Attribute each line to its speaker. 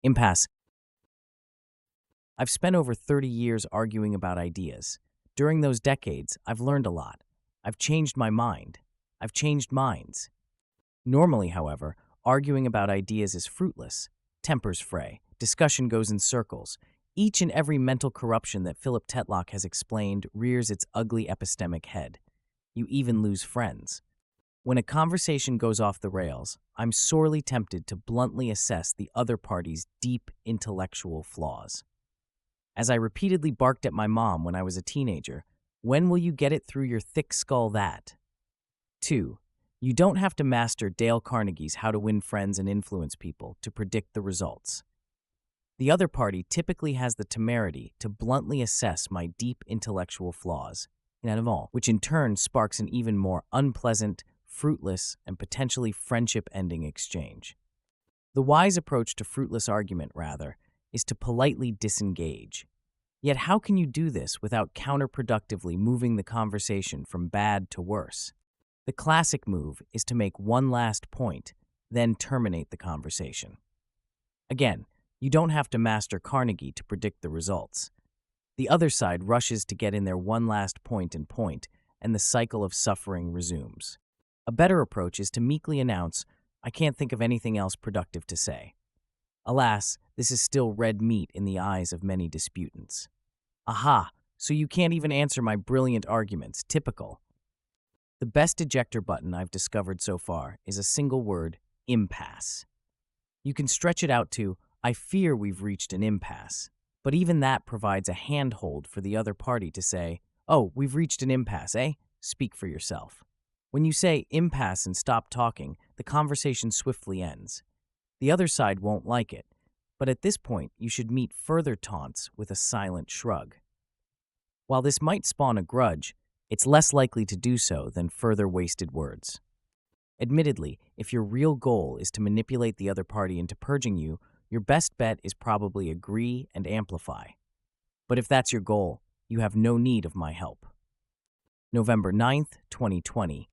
Speaker 1: Impasse. I've spent over 30 years arguing about ideas. During those decades, I've learned a lot. I've changed my mind. I've changed minds. Normally, however, arguing about ideas is fruitless. Tempers fray. Discussion goes in circles. Each and every mental corruption that Philip Tetlock has explained rears its ugly epistemic head. You even lose friends. When a conversation goes off the rails, I'm sorely tempted to bluntly assess the other party's deep intellectual flaws. As I repeatedly barked at my mom when I was a teenager, when will you get it through your thick skull that? 2. You don't have to master Dale Carnegie's How to Win Friends and Influence People to predict the results. The other party typically has the temerity to bluntly assess my deep intellectual flaws, which in turn sparks an even more unpleasant, fruitless, and potentially friendship-ending exchange. The wise approach to fruitless argument, rather, is to politely disengage. Yet how can you do this without counterproductively moving the conversation from bad to worse? The classic move is to make one last point, then terminate the conversation. Again, you don't have to master Carnegie to predict the results. The other side rushes to get in their one last point, and the cycle of suffering resumes. A better approach is to meekly announce, "I can't think of anything else productive to say." Alas, this is still red meat in the eyes of many disputants. Aha, so you can't even answer my brilliant arguments. Typical. The best ejector button I've discovered so far is a single word: impasse. You can stretch it out to, "I fear we've reached an impasse," but even that provides a handhold for the other party to say, "Oh, we've reached an impasse, eh? Speak for yourself." When you say impasse and stop talking, the conversation swiftly ends. The other side won't like it, but at this point, you should meet further taunts with a silent shrug. While this might spawn a grudge, it's less likely to do so than further wasted words. Admittedly, if your real goal is to manipulate the other party into purging you, your best bet is probably agree and amplify. But if that's your goal, you have no need of my help. November 9th, 2020.